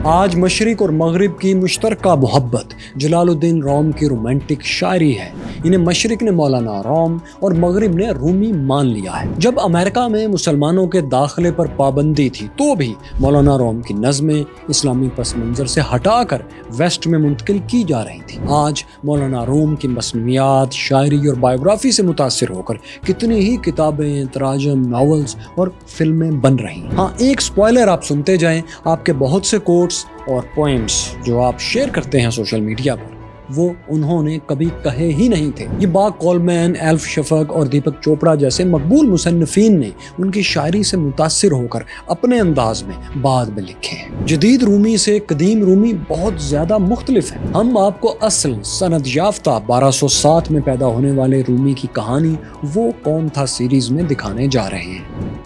آج مشرق اور مغرب کی مشترکہ محبت جلال الدین روم کی رومانٹک شاعری ہے۔ انہیں مشرق نے مولانا روم اور مغرب نے رومی مان لیا ہے۔ جب امریکہ میں مسلمانوں کے داخلے پر پابندی تھی تو بھی مولانا روم کی نظمیں اسلامی پس منظر سے ہٹا کر ویسٹ میں منتقل کی جا رہی تھی۔ آج مولانا روم کی مصنوعات، شاعری اور بائیوگرافی سے متاثر ہو کر کتنی ہی کتابیں، تراجم، ناولز اور فلمیں بن رہی ہیں۔ ہاں، ایک سپوائلر آپ سنتے جائیں، آپ کے بہت سے کوٹس اور پوئمز جو آپ شیئر کرتے ہیں سوشل میڈیا پر، وہ انہوں نے کبھی کہے ہی نہیں تھے۔ یہ باغ کولمین، ایلف شفق اور دیپک چوپڑا جیسے مقبول مصنفین نے ان کی شاعری سے متاثر ہو کر اپنے انداز میں بعد میں لکھے ہیں۔ جدید رومی سے قدیم رومی بہت زیادہ مختلف ہے۔ ہم آپ کو اصل سند یافتہ 1207 میں پیدا ہونے والے رومی کی کہانی وہ کون تھا سیریز میں دکھانے جا رہے ہیں۔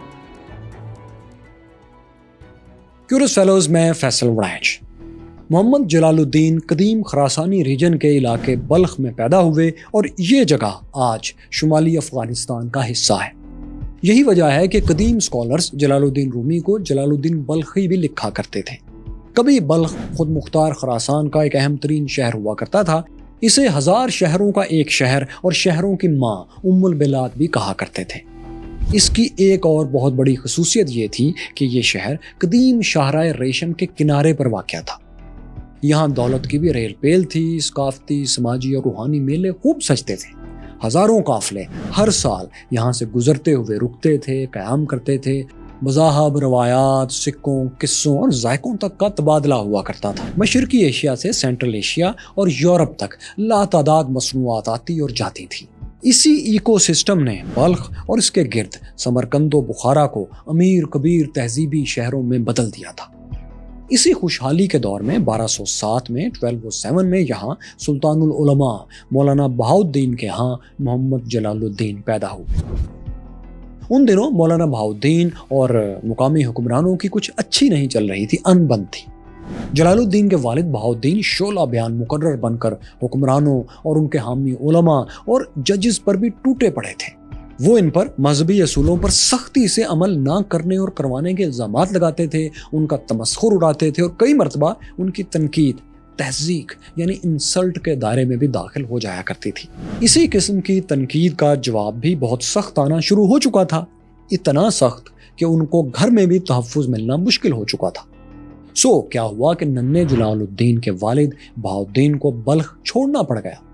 کیورس فیلوز میں فیصل وڑائچ۔ محمد جلال الدین قدیم خراسانی ریجن کے علاقے بلخ میں پیدا ہوئے اور یہ جگہ آج شمالی افغانستان کا حصہ ہے۔ یہی وجہ ہے کہ قدیم اسکالرز جلال الدین رومی کو جلال الدین بلخی بھی لکھا کرتے تھے۔ کبھی بلخ خود مختار خراسان کا ایک اہم ترین شہر ہوا کرتا تھا۔ اسے 1000 شہروں کا ایک شہر اور شہروں کی ماں ام البلاد بھی کہا کرتے تھے۔ اس کی ایک اور بہت بڑی خصوصیت یہ تھی کہ یہ شہر قدیم شاہراہ ریشم کے کنارے پر واقع تھا۔ یہاں دولت کی بھی ریل پیل تھی، ثقافتی، سماجی اور روحانی میلے خوب سجتے تھے۔ ہزاروں قافلے ہر سال یہاں سے گزرتے ہوئے رکتے تھے، قیام کرتے تھے۔ مذاہب، روایات، سکوں، قصوں اور ذائقوں تک کا تبادلہ ہوا کرتا تھا۔ مشرقی ایشیا سے سینٹرل ایشیا اور یورپ تک لاتعداد مصنوعات آتی اور جاتی تھی۔ اسی ایکو سسٹم نے بلخ اور اس کے گرد سمرقند و بخارا کو امیر کبیر تہذیبی شہروں میں بدل دیا تھا۔ اسی خوشحالی کے دور میں 1207 میں 1207 میں یہاں سلطان العلماء مولانا بہاؤالدین کے ہاں محمد جلال الدین پیدا ہوئے۔ ان دنوں مولانا بہاؤالدین اور مقامی حکمرانوں کی کچھ اچھی نہیں چل رہی تھی، ان بن تھی۔ جلال الدین کے والد بہاؤالدین شعلہ بیان مقرر بن کر حکمرانوں اور ان کے حامی علماء اور ججز پر بھی ٹوٹے پڑے تھے۔ وہ ان پر مذہبی اصولوں پر سختی سے عمل نہ کرنے اور کروانے کے الزامات لگاتے تھے، ان کا تمسخر اڑاتے تھے اور کئی مرتبہ ان کی تنقید، تحذیق یعنی انسلٹ کے دائرے میں بھی داخل ہو جایا کرتی تھی۔ اسی قسم کی تنقید کا جواب بھی بہت سخت آنا شروع ہو چکا تھا، اتنا سخت کہ ان کو گھر میں بھی تحفظ ملنا مشکل ہو چکا تھا۔ کیا ہوا کہ ننھے جلال الدین کے والد بہاؤالدین کو بلخ چھوڑنا پڑ گیا۔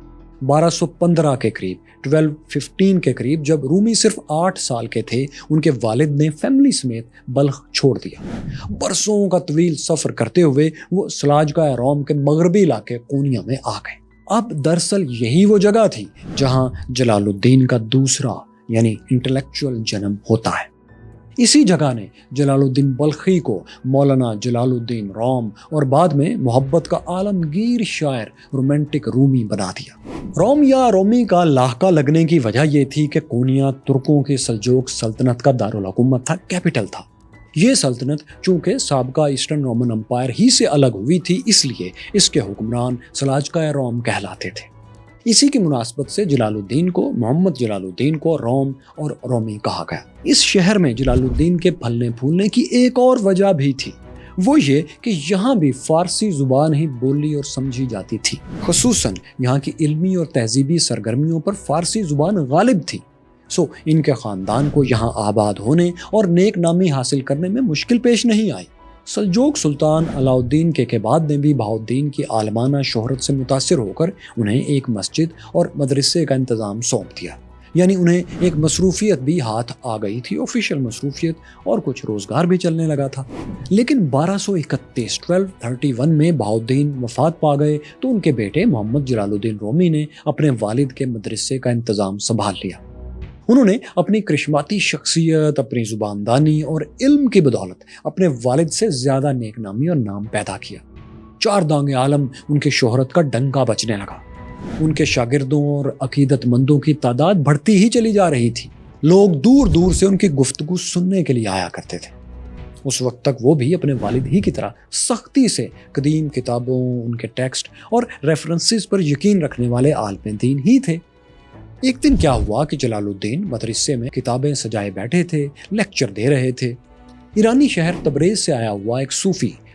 1215 کے قریب 1215 کے قریب جب رومی صرف 8 سال کے تھے، ان کے والد نے فیملی سمیت بلخ چھوڑ دیا۔ برسوں کا طویل سفر کرتے ہوئے وہ سلاجقہ روم کے مغربی علاقے قونیہ میں آ گئے۔ اب دراصل یہی وہ جگہ تھی جہاں جلال الدین کا دوسرا یعنی انٹلیکچوئل جنم ہوتا ہے۔ اسی جگہ نے جلال الدین بلخی کو مولانا جلال الدین روم اور بعد میں محبت کا عالمگیر شاعر رومانٹک رومی بنا دیا۔ روم یا رومی کا لاحقہ لگنے کی وجہ یہ تھی کہ قونیہ ترکوں کی سلجوق سلطنت کا دارالحکومت تھا، کیپٹل تھا۔ یہ سلطنت چونکہ سابقہ ایسٹرن رومن امپائر ہی سے الگ ہوئی تھی، اس لیے اس کے حکمران سلاجقہ روم کہلاتے تھے۔ اسی کی مناسبت سے جلال الدین کو، محمد جلال الدین کو روم اور رومی کہا گیا۔ اس شہر میں جلال الدین کے پھلنے پھولنے کی ایک اور وجہ بھی تھی، وہ یہ کہ یہاں بھی فارسی زبان ہی بولی اور سمجھی جاتی تھی۔ خصوصاً یہاں کی علمی اور تہذیبی سرگرمیوں پر فارسی زبان غالب تھی۔ ان کے خاندان کو یہاں آباد ہونے اور نیک نامی حاصل کرنے میں مشکل پیش نہیں آئی۔ سلجوق سلطان علاء الدین کے بعد نے بھی بہاؤالدین کی عالمانہ شہرت سے متاثر ہو کر انہیں ایک مسجد اور مدرسے کا انتظام سونپ دیا، یعنی انہیں ایک مصروفیت بھی ہاتھ آ گئی تھی، آفیشیل مصروفیت، اور کچھ روزگار بھی چلنے لگا تھا۔ لیکن 1231 میں بہاؤالدین وفات پا گئے تو ان کے بیٹے محمد جلال الدین رومی نے اپنے والد کے مدرسے کا انتظام سنبھال لیا۔ انہوں نے اپنی کرشماتی شخصیت، اپنی زباندانی اور علم کی بدولت اپنے والد سے زیادہ نیک نامی اور نام پیدا کیا۔ 4 دانگ عالم ان کی شہرت کا ڈنکا بجنے لگا۔ ان کے شاگردوں اور عقیدت مندوں کی تعداد بڑھتی ہی چلی جا رہی تھی۔ لوگ دور دور سے ان کی گفتگو سننے کے لیے آیا کرتے تھے۔ اس وقت تک وہ بھی اپنے والد ہی کی طرح سختی سے قدیم کتابوں، ان کے ٹیکسٹ اور ریفرنسز پر یقین رکھنے والے عالم دین ہی تھے۔ ایک دن کیا ہوا کہ جلال الدین مدرسے میں کتابیں سجائے بیٹھے تھے، لیکچر دے رہے تھے۔ ایرانی شہر تبریز سے آیا ہوا ایک صوفی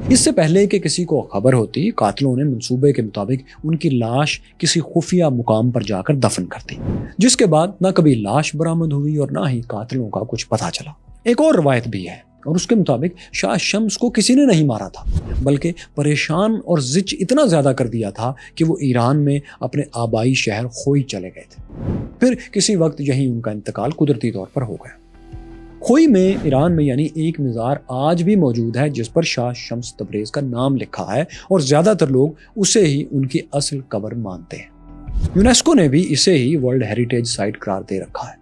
اس سے پہلے کہ کسی کو خبر ہوتی، قاتلوں نے منصوبے کے مطابق ان کی لاش کسی خفیہ مقام پر جا کر دفن کر دی، جس کے بعد نہ کبھی لاش برآمد ہوئی اور نہ ہی قاتلوں کا کچھ پتہ چلا۔ ایک اور روایت بھی ہے اور اس کے مطابق شاہ شمس کو کسی نے نہیں مارا تھا، بلکہ پریشان اور زچ اتنا زیادہ کر دیا تھا کہ وہ ایران میں اپنے آبائی شہر خوئی چلے گئے تھے۔ پھر کسی وقت یہیں ان کا انتقال قدرتی طور پر ہو گیا۔ خوئی میں ایران میں یعنی ایک مزار آج بھی موجود ہے جس پر شاہ شمس تبریز کا نام لکھا ہے، اور زیادہ تر لوگ اسے ہی ان کی اصل قبر مانتے ہیں۔ یونیسکو نے بھی اسے ہی ورلڈ ہیریٹیج سائٹ قرار دے رکھا ہے۔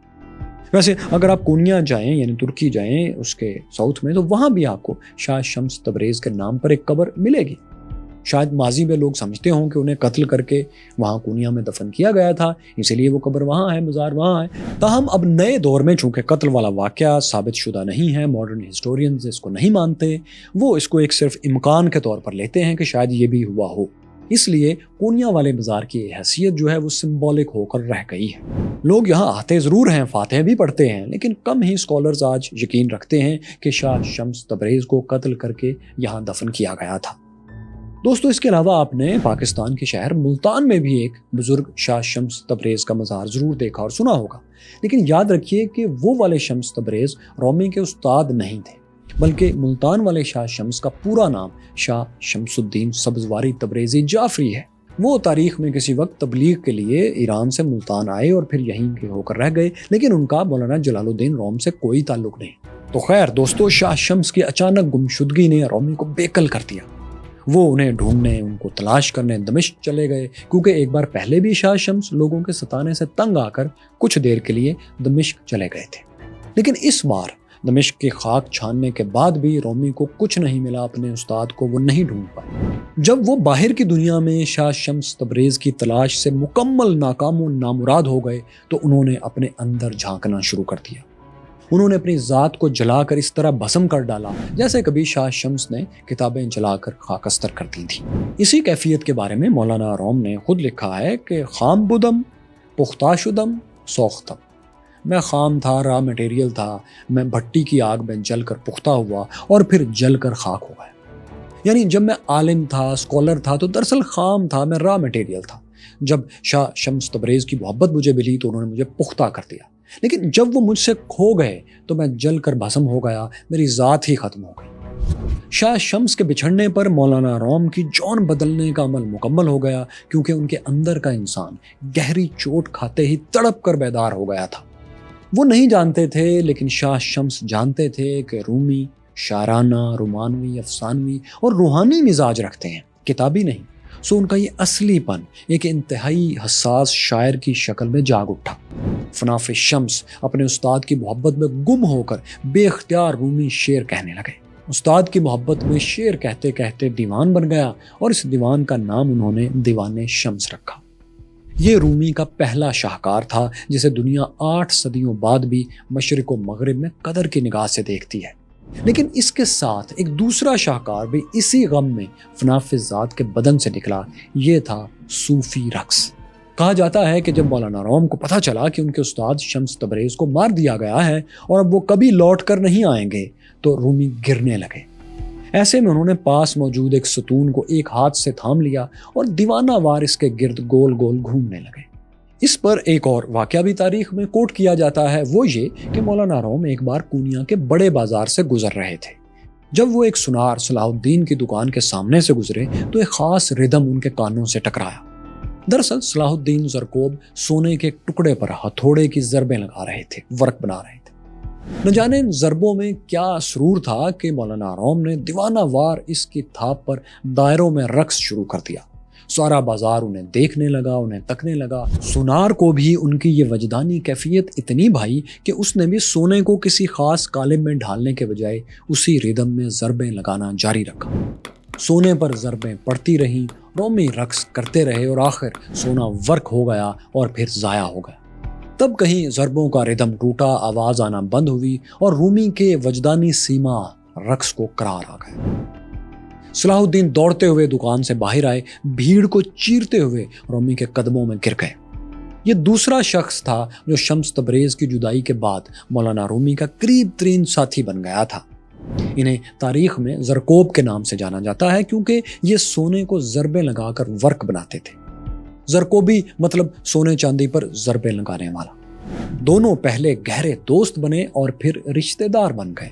ویسے اگر آپ کونیا جائیں یعنی ترکی جائیں اس کے ساؤتھ میں، تو وہاں بھی آپ کو شاہ شمس تبریز کے نام پر ایک قبر ملے گی۔ شاید ماضی میں لوگ سمجھتے ہوں کہ انہیں قتل کر کے وہاں کونیا میں دفن کیا گیا تھا، اسی لیے وہ قبر وہاں ہے، مزار وہاں ہے۔ تاہم اب نئے دور میں چونکہ قتل والا واقعہ ثابت شدہ نہیں ہے، ماڈرن ہسٹورینز اس کو نہیں مانتے، وہ اس کو ایک صرف امکان کے طور پر لیتے ہیں کہ شاید یہ بھی ہوا ہو۔ اس لیے کونیا والے مزار کی حیثیت جو ہے وہ سمبولک ہو کر رہ گئی ہے۔ لوگ یہاں آتے ضرور ہیں، فاتحیں بھی پڑھتے ہیں، لیکن کم ہی اسکالرز آج یقین رکھتے ہیں کہ شاہ شمس تبریز کو قتل کر کے یہاں دفن کیا گیا تھا۔ دوستو، اس کے علاوہ آپ نے پاکستان کے شہر ملتان میں بھی ایک بزرگ شاہ شمس تبریز کا مزار ضرور دیکھا اور سنا ہوگا، لیکن یاد رکھیے کہ وہ والے شمس تبریز رومی کے استاد نہیں تھے، بلکہ ملتان والے شاہ شمس کا پورا نام شاہ شمس الدین سبزواری تبریزی جعفری ہے۔ وہ تاریخ میں کسی وقت تبلیغ کے لیے ایران سے ملتان آئے اور پھر یہیں کے ہو کر رہ گئے، لیکن ان کا مولانا جلال الدین روم سے کوئی تعلق نہیں۔ تو خیر دوستو، شاہ شمس کی اچانک گمشدگی نے رومی کو بےقل کر دیا۔ وہ انہیں ڈھونڈنے، ان کو تلاش کرنے دمشق چلے گئے، کیونکہ ایک بار پہلے بھی شاہ شمس لوگوں کے ستانے سے تنگ آ کر کچھ دیر کے لیے دمشق چلے گئے تھے۔ لیکن اس بار دمشق کی خاک چھاننے کے بعد بھی رومی کو کچھ نہیں ملا، اپنے استاد کو وہ نہیں ڈھونڈ پائے۔ جب وہ باہر کی دنیا میں شاہ شمس تبریز کی تلاش سے مکمل ناکام و نامراد ہو گئے تو انہوں نے اپنے اندر جھانکنا شروع کر دیا۔ انہوں نے اپنی ذات کو جلا کر اس طرح بھسم کر ڈالا جیسے کبھی شاہ شمس نے کتابیں جلا کر خاکستر کر دی تھیں۔ اسی کیفیت کے بارے میں مولانا روم نے خود لکھا ہے کہ خام بدم پختہ شدم سوختم، میں خام تھا، را میٹیریل تھا، میں بھٹی کی آگ میں جل کر پختہ ہوا اور پھر جل کر خاک ہو گیا۔ یعنی جب میں عالم تھا، اسکالر تھا، تو دراصل خام تھا، میں را میٹیریل تھا۔ جب شاہ شمس تبریز کی محبت مجھے ملی تو انہوں نے مجھے پختہ کر دیا، لیکن جب وہ مجھ سے کھو گئے تو میں جل کر بھسم ہو گیا، میری ذات ہی ختم ہو گئی۔ شاہ شمس کے بچھڑنے پر مولانا روم کی جان بدلنے کا عمل مکمل ہو گیا، کیونکہ ان کے اندر کا انسان گہری چوٹ کھاتے ہی تڑپ کر بیدار ہو گیا تھا۔ وہ نہیں جانتے تھے، لیکن شاہ شمس جانتے تھے کہ رومی شاعرانہ، رومانوی، افسانوی اور روحانی مزاج رکھتے ہیں، کتابی نہیں۔ سو ان کا یہ اصلی پن ایک انتہائی حساس شاعر کی شکل میں جاگ اٹھا۔ فناف شمس اپنے استاد کی محبت میں گم ہو کر بے اختیار رومی شعر کہنے لگے۔ استاد کی محبت میں شعر کہتے کہتے دیوان بن گیا، اور اس دیوان کا نام انہوں نے دیوان شمس رکھا۔ یہ رومی کا پہلا شاہکار تھا جسے دنیا 8 صدیوں بعد بھی مشرق و مغرب میں قدر کی نگاہ سے دیکھتی ہے۔ لیکن اس کے ساتھ ایک دوسرا شاہکار بھی اسی غم میں فناف ذات کے بدن سے نکلا، یہ تھا صوفی رقص۔ کہا جاتا ہے کہ جب مولانا روم کو پتہ چلا کہ ان کے استاد شمس تبریز کو مار دیا گیا ہے اور اب وہ کبھی لوٹ کر نہیں آئیں گے، تو رومی گرنے لگے۔ ایسے میں انہوں نے پاس موجود ایک ستون کو ایک ہاتھ سے تھام لیا اور دیوانہ وار اس کے گرد گول گول گھومنے لگے۔ اس پر ایک اور واقعہ بھی تاریخ میں کوٹ کیا جاتا ہے، وہ یہ کہ مولانا روم ایک بار کونیا کے بڑے بازار سے گزر رہے تھے۔ جب وہ ایک سنار صلاح الدین کی دکان کے سامنے سے گزرے تو ایک خاص ردم ان کے کانوں سے ٹکرایا۔ دراصل صلاح الدین زرکوب سونے کے ٹکڑے پر ہتھوڑے کی ضربیں لگا رہے تھے، ورق بنا رہے تھے۔ نہ جانے ان ضربوں میں کیا سرور تھا کہ مولانا روم نے دیوانہ وار اس کی تھاپ پر دائروں میں رقص شروع کر دیا۔ سارا بازار انہیں دیکھنے لگا، انہیں تکنے لگا۔ سونار کو بھی ان کی یہ وجدانی کیفیت اتنی بھائی کہ اس نے بھی سونے کو کسی خاص قالب میں ڈھالنے کے بجائے اسی ردم میں ضربیں لگانا جاری رکھا۔ سونے پر ضربیں پڑتی رہیں، رومی رقص کرتے رہے اور آخر سونا ورق ہو گیا اور پھر ضائع ہو گیا۔ تب کہیں ضربوں کا ردم ٹوٹا، آواز آنا بند ہوئی اور رومی کے وجدانی سیما رقص کو قرار آ گیا۔ صلاح الدین دوڑتے ہوئے دکان سے باہر آئے، بھیڑ کو چیرتے ہوئے رومی کے قدموں میں گر گئے۔ یہ دوسرا شخص تھا جو شمس تبریز کی جدائی کے بعد مولانا رومی کا قریب ترین ساتھی بن گیا تھا۔ انہیں تاریخ میں زرکوب کے نام سے جانا جاتا ہے کیونکہ یہ سونے کو ضربیں لگا کر ورق بناتے تھے۔ زرکوبی مطلب سونے چاندی پر ضربیں لگانے والا۔ دونوں پہلے گہرے دوست بنے اور پھر رشتہ دار بن گئے۔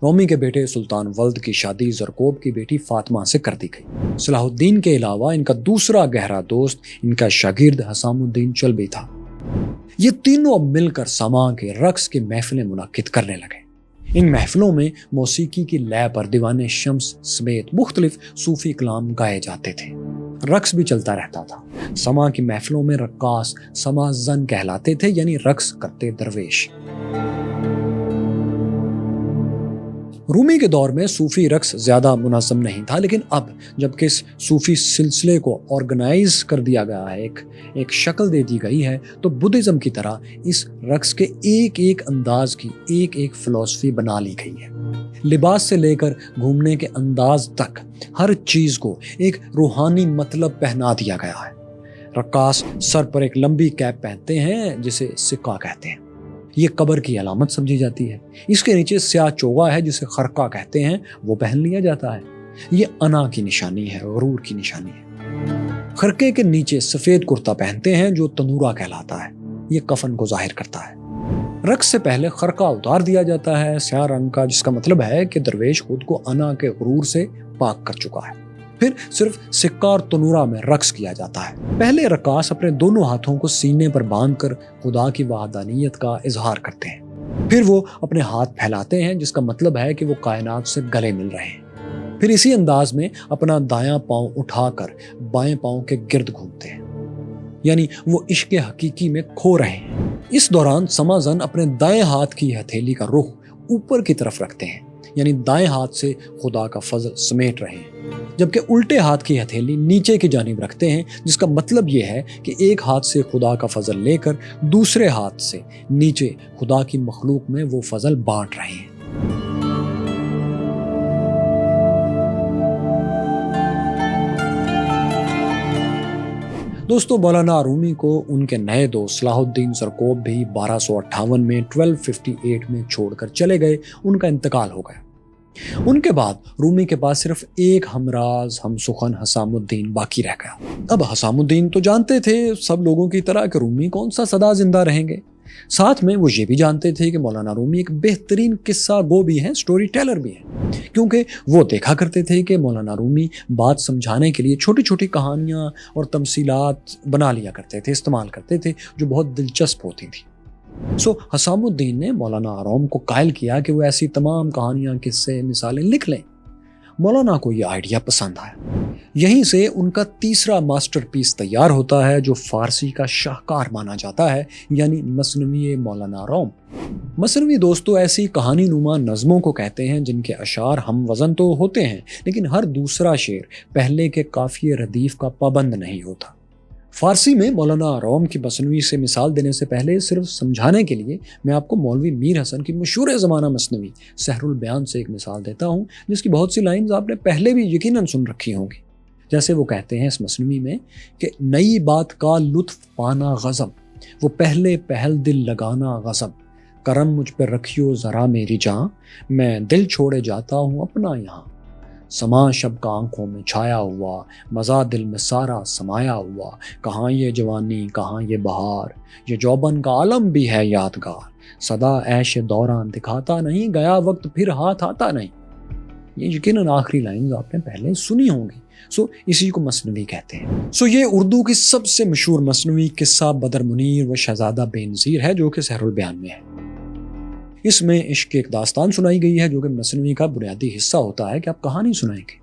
رومی کے بیٹے سلطان ولد کی شادی زرکوب کی بیٹی فاطمہ سے کر دی گئی۔ صلاح الدین کے علاوہ ان کا دوسرا گہرا دوست ان کا شاگرد حسام الدین چلبی تھا۔ یہ تینوں اب مل کر سماع کے رقص کی محفلیں منعقد کرنے لگے۔ ان محفلوں میں موسیقی کی لے پر دیوان شمس سمیت مختلف صوفی کلام گائے جاتے تھے۔ رقص بھی چلتا رہتا تھا۔ سماع کی محفلوں میں رقاص سماع زن کہلاتے تھے، یعنی رقص کرتے درویش۔ رومی کے دور میں صوفی رقص زیادہ منظم نہیں تھا، لیکن اب جب کہ اس صوفی سلسلے کو آرگنائز کر دیا گیا ہے، ایک شکل دے دی گئی ہے، تو بدھزم کی طرح اس رقص کے ایک ایک انداز کی ایک فلسفی بنا لی گئی ہے۔ لباس سے لے کر گھومنے کے انداز تک ہر چیز کو ایک روحانی مطلب پہنا دیا گیا ہے۔ رقاص سر پر ایک لمبی کیپ پہنتے ہیں جسے سکہ کہتے ہیں۔ یہ قبر کی علامت سمجھی جاتی ہے۔ اس کے نیچے سیاہ چوغا ہے جسے خرقہ کہتے ہیں، وہ پہن لیا جاتا ہے۔ یہ انا کی نشانی ہے، غرور کی نشانی ہے۔ خرقے کے نیچے سفید کرتا پہنتے ہیں جو تنورہ کہلاتا ہے، یہ کفن کو ظاہر کرتا ہے۔ رقص سے پہلے خرقہ اتار دیا جاتا ہے سیاہ رنگ کا، جس کا مطلب ہے کہ درویش خود کو انا کے غرور سے پاک کر چکا ہے۔ پھر صرف سکہ اور تنورہ میں رقص کیا جاتا ہے۔ پہلے رقاص اپنے دونوں ہاتھوں کو سینے پر باندھ کر خدا کی وحدانیت کا اظہار کرتے ہیں۔ پھر وہ اپنے ہاتھ پھیلاتے ہیں، جس کا مطلب ہے کہ وہ کائنات سے گلے مل رہے ہیں۔ پھر اسی انداز میں اپنا دایاں پاؤں اٹھا کر بائیں پاؤں کے گرد گھومتے ہیں، یعنی وہ عشق حقیقی میں کھو رہے ہیں۔ اس دوران سماع زن اپنے دائیں ہاتھ کی ہتھیلی کا رخ اوپر کی طرف رکھتے ہیں، یعنی دائیں ہاتھ سے خدا کا فضل سمیٹ رہے ہیں، جبکہ الٹے ہاتھ کی ہتھیلی نیچے کی جانب رکھتے ہیں، جس کا مطلب یہ ہے کہ ایک ہاتھ سے خدا کا فضل لے کر دوسرے ہاتھ سے نیچے خدا کی مخلوق میں وہ فضل بانٹ رہے ہیں۔ دوستو، مولانا رومی کو ان کے نئے دوست صلاح الدین زرکوب بھی 1258 میں 1258 میں چھوڑ کر چلے گئے۔ ان کا انتقال ہو گیا۔ ان کے بعد رومی کے پاس صرف ایک ہمراز ہم سخن حسام الدین باقی رہ گیا۔ اب حسام الدین تو جانتے تھے سب لوگوں کی طرح کہ رومی کون سا سدا زندہ رہیں گے۔ ساتھ میں وہ یہ بھی جانتے تھے کہ مولانا رومی ایک بہترین قصہ گو بھی ہیں، سٹوری ٹیلر بھی ہیں، کیونکہ وہ دیکھا کرتے تھے کہ مولانا رومی بات سمجھانے کے لیے چھوٹی چھوٹی کہانیاں اور تمثیلات بنا لیا کرتے تھے، استعمال کرتے تھے، جو بہت دلچسپ ہوتی تھی۔ حسام الدین نے مولانا روم کو قائل کیا کہ وہ ایسی تمام کہانیاں، قصے، مثالیں لکھ لیں۔ مولانا کو یہ آئیڈیا پسند آیا۔ یہیں سے ان کا تیسرا ماسٹر پیس تیار ہوتا ہے جو فارسی کا شاہکار مانا جاتا ہے، یعنی مثنوی مولانا روم۔ مثنوی دوستو ایسی کہانی نما نظموں کو کہتے ہیں جن کے اشعار ہم وزن تو ہوتے ہیں، لیکن ہر دوسرا شعر پہلے کے قافیے ردیف کا پابند نہیں ہوتا۔ فارسی میں مولانا روم کی مثنوی سے مثال دینے سے پہلے صرف سمجھانے کے لیے میں آپ کو مولوی میر حسن کی مشہور زمانہ مثنوی سحر البیان سے ایک مثال دیتا ہوں، جس کی بہت سی لائنز آپ نے پہلے بھی یقیناً سن رکھی ہوں گی۔ جیسے وہ کہتے ہیں اس مثنوی میں کہ نئی بات کا لطف پانا غضب، وہ پہلے پہل دل لگانا غضب، کرم مجھ پہ رکھیو ذرا میری جاں، میں دل چھوڑے جاتا ہوں اپنا یہاں، سما شب کا آنکھوں میں چھایا ہوا، مزہ دل میں سارا سمایا ہوا، کہاں یہ جوانی کہاں یہ بہار، یہ جوبن کا عالم بھی ہے یادگار، صدا عیش دوران دکھاتا نہیں، گیا وقت پھر ہاتھ آتا نہیں۔ یہ یقیناً آخری لائنز آپ نے پہلے سنی ہوں گی۔ اسی کو مثنوی کہتے ہیں۔ یہ اردو کی سب سے مشہور مثنوی قصہ بدر منیر و شہزادہ بے نظیر ہے، جو کہ سحر البیان میں ہے۔ اس میں عشق کی ایک داستان سنائی گئی ہے جو کہ مثنوی کا بنیادی حصہ ہوتا ہے کہ آپ کہانی سنائیں گے۔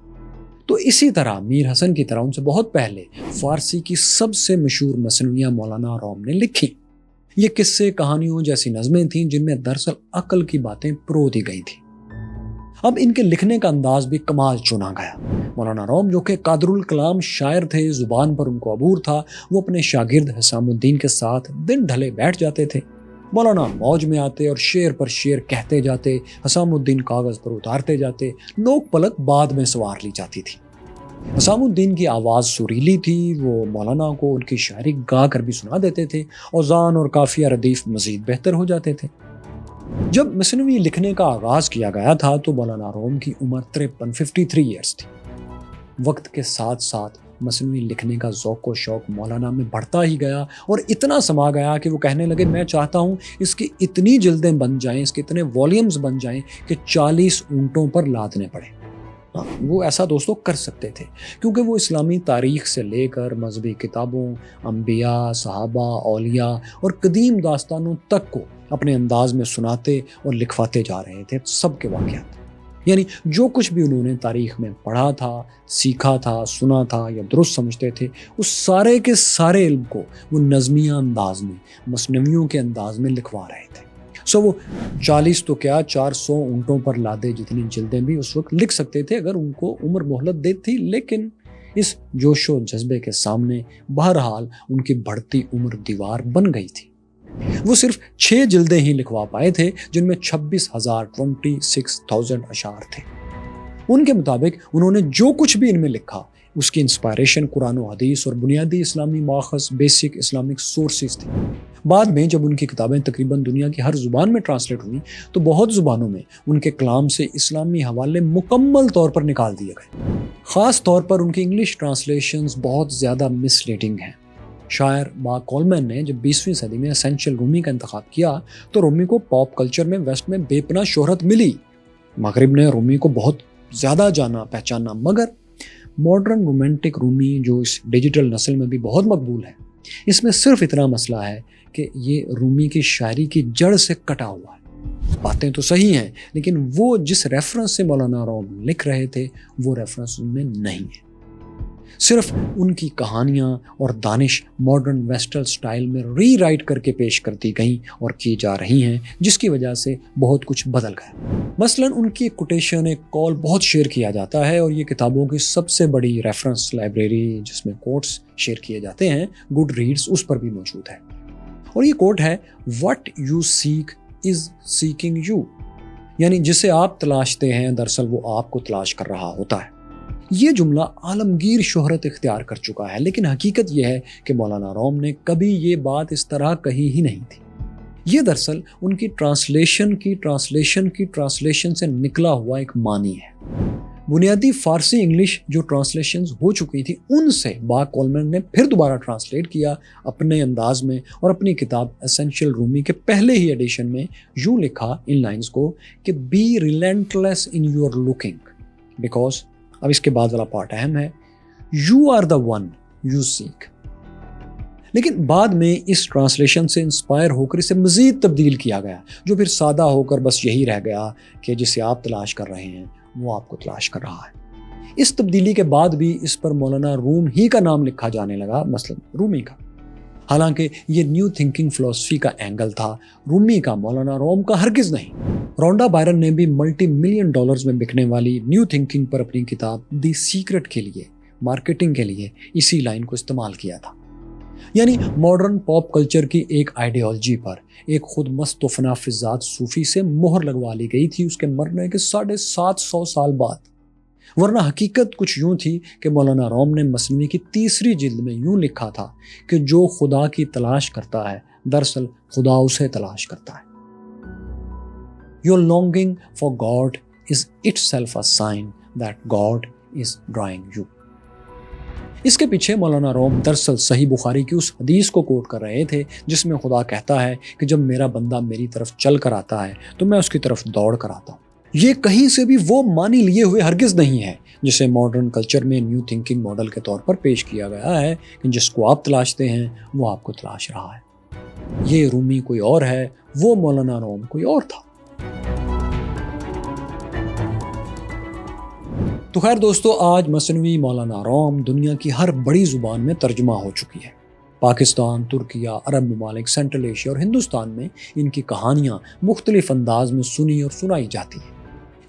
تو اسی طرح میر حسن کی طرح ان سے بہت پہلے فارسی کی سب سے مشہور مثنویاں مولانا روم نے لکھی۔ یہ قصے کہانیوں جیسی نظمیں تھیں جن میں دراصل عقل کی باتیں پرو دی گئی تھیں۔ اب ان کے لکھنے کا انداز بھی کمال چنا گیا۔ مولانا روم جو کہ قادر الکلام شاعر تھے، زبان پر ان کو عبور تھا، وہ اپنے شاگرد حسام الدین کے ساتھ دن ڈھلے بیٹھ جاتے تھے۔ مولانا موج میں آتے اور شعر پر شعر کہتے جاتے، حسام الدین کاغذ پر اتارتے جاتے، نوک پلک بعد میں سوار لی جاتی تھی۔ حسام الدین کی آواز سریلی تھی، وہ مولانا کو ان کی شاعری گا کر بھی سنا دیتے تھے، اوزان اور قافیہ ردیف مزید بہتر ہو جاتے تھے۔ جب مثنوی لکھنے کا آغاز کیا گیا تھا تو مولانا روم کی عمر 53 ایئرز تھی۔ وقت کے ساتھ ساتھ مثنوی لکھنے کا ذوق و شوق مولانا میں بڑھتا ہی گیا اور اتنا سما گیا کہ وہ کہنے لگے میں چاہتا ہوں اس کی اتنی جلدیں بن جائیں، اس کے اتنے والیومز بن جائیں کہ 40 اونٹوں پر لادنے پڑیں۔ وہ ایسا دوستوں کر سکتے تھے کیونکہ وہ اسلامی تاریخ سے لے کر مذہبی کتابوں، انبیاء، صحابہ، اولیاء اور قدیم داستانوں تک کو اپنے انداز میں سناتے اور لکھواتے جا رہے تھے، سب کے واقعات۔ یعنی جو کچھ بھی انہوں نے تاریخ میں پڑھا تھا، سیکھا تھا، سنا تھا یا درست سمجھتے تھے، اس سارے کے سارے علم کو وہ نظمیہ انداز میں، مثنویوں کے انداز میں لکھوا رہے تھے۔ وہ 40 تو کیا 400 اونٹوں پر لادے جتنی جلدیں بھی اس وقت لکھ سکتے تھے اگر ان کو عمر مہلت دیتی، لیکن اس جوش و جذبے کے سامنے بہرحال ان کی بڑھتی عمر دیوار بن گئی تھی۔ وہ صرف 6 جلدیں ہی لکھوا پائے تھے جن میں 26,000 اشعار تھے۔ ان کے مطابق انہوں نے جو کچھ بھی ان میں لکھا اس کی انسپائریشن قرآن و حدیث اور بنیادی اسلامی ماخذ بیسک اسلامک سورسز تھی۔ بعد میں جب ان کی کتابیں تقریباً دنیا کی ہر زبان میں ٹرانسلیٹ ہوئیں تو بہت زبانوں میں ان کے کلام سے اسلامی حوالے مکمل طور پر نکال دیے گئے۔ خاص طور پر ان کی انگلش ٹرانسلیشنز بہت زیادہ مس لیڈنگ ہیں۔ شاعر با کولمین نے جب 20ویں صدی میں اسینشل رومی کا انتخاب کیا تو رومی کو پاپ کلچر میں ویسٹ میں بے پناہ شہرت ملی۔ مغرب نے رومی کو بہت زیادہ جانا پہچانا، مگر ماڈرن رومانٹک رومی جو اس ڈیجیٹل نسل میں بھی بہت مقبول ہے، اس میں صرف اتنا مسئلہ ہے کہ یہ رومی کی شاعری کی جڑ سے کٹا ہوا ہے۔ باتیں تو صحیح ہیں لیکن وہ جس ریفرنس سے مولانا روم لکھ رہے تھے وہ ریفرنس ان میں نہیں ہے۔ صرف ان کی کہانیاں اور دانش ماڈرن ویسٹرن سٹائل میں ری رائٹ کر کے پیش کرتی گئیں اور کی جا رہی ہیں، جس کی وجہ سے بہت کچھ بدل گیا۔ مثلا ان کی کوٹیشن ایک کال بہت شیئر کیا جاتا ہے اور یہ کتابوں کی سب سے بڑی ریفرنس لائبریری جس میں کوٹس شیئر کیے جاتے ہیں، گڈ ریڈز، اس پر بھی موجود ہے۔ اور یہ کوٹ ہے "What you seek is seeking you"، یعنی جسے آپ تلاشتے ہیں دراصل وہ آپ کو تلاش کر رہا ہوتا ہے۔ یہ جملہ عالمگیر شہرت اختیار کر چکا ہے، لیکن حقیقت یہ ہے کہ مولانا روم نے کبھی یہ بات اس طرح کہی ہی نہیں تھی۔ یہ دراصل ان کی ٹرانسلیشن سے نکلا ہوا ایک معنی ہے۔ بنیادی فارسی انگلش جو ٹرانسلیشنز ہو چکی تھی ان سے با کولمین نے پھر دوبارہ ٹرانسلیٹ کیا اپنے انداز میں، اور اپنی کتاب اسینشل رومی کے پہلے ہی ایڈیشن میں یوں لکھا ان لائنز کو کہ "Be relentless in your looking because"، اب اس کے بعد والا پارٹ اہم ہے، "You are the one you seek"۔ لیکن بعد میں اس ٹرانسلیشن سے انسپائر ہو کر اسے مزید تبدیل کیا گیا، جو پھر سادہ ہو کر بس یہی رہ گیا کہ جسے آپ تلاش کر رہے ہیں وہ آپ کو تلاش کر رہا ہے۔ اس تبدیلی کے بعد بھی اس پر مولانا روم ہی کا نام لکھا جانے لگا، مثلا رومی کا، حالانکہ یہ نیو تھنکنگ فلسفی کا اینگل تھا، رومی کا، مولانا روم کا ہرگز نہیں۔ رونڈا بائرن نے بھی ملٹی ملین ڈالرز میں بکنے والی نیو تھنکنگ پر اپنی کتاب دی سیکرٹ کے لیے، مارکیٹنگ کے لیے اسی لائن کو استعمال کیا تھا۔ یعنی ماڈرن پاپ کلچر کی ایک آئیڈیالوجی پر ایک خود مست و فنا فضات صوفی سے مہر لگوا لی گئی تھی اس کے مرنے کے 750 سال بعد۔ ورنہ حقیقت کچھ یوں تھی کہ مولانا روم نے مثنوی کی 3 جلد میں یوں لکھا تھا کہ جو خدا کی تلاش کرتا ہے دراصل خدا اسے تلاش کرتا ہے۔ Your longing for God is itself a sign that God is drawing you۔ اس کے پیچھے مولانا روم دراصل صحیح بخاری کی اس حدیث کو کوٹ کر رہے تھے جس میں خدا کہتا ہے کہ جب میرا بندہ میری طرف چل کر آتا ہے تو میں اس کی طرف دوڑ کر آتا ہوں۔ یہ کہیں سے بھی وہ معنی لیے ہوئے ہرگز نہیں ہے جسے ماڈرن کلچر میں نیو تھنکنگ ماڈل کے طور پر پیش کیا گیا ہے کہ جس کو آپ تلاشتے ہیں وہ آپ کو تلاش رہا ہے۔ یہ رومی کوئی اور ہے، وہ مولانا روم کوئی اور تھا۔ تو خیر دوستو، آج مثنوی مولانا روم دنیا کی ہر بڑی زبان میں ترجمہ ہو چکی ہے۔ پاکستان، ترکیہ، عرب ممالک، سینٹرل ایشیا اور ہندوستان میں ان کی کہانیاں مختلف انداز میں سنی اور سنائی جاتی ہیں۔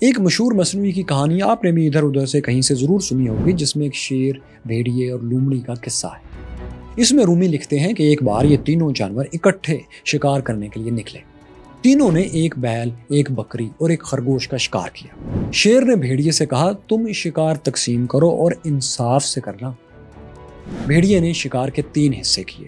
ایک مشہور مثنوی کی کہانی آپ نے بھی ادھر ادھر سے کہیں سے ضرور سنی ہوگی، جس میں ایک شیر، بھیڑیے اور لومڑی کا قصہ ہے۔ اس میں رومی لکھتے ہیں کہ ایک بار یہ تینوں جانور اکٹھے شکار کرنے کے لیے نکلے۔ تینوں نے ایک بیل، ایک بکری اور ایک خرگوش کا شکار کیا۔ شیر نے بھیڑیے سے کہا تم شکار تقسیم کرو اور انصاف سے کرنا۔ بھیڑیے نے شکار کے 3 حصے کیے۔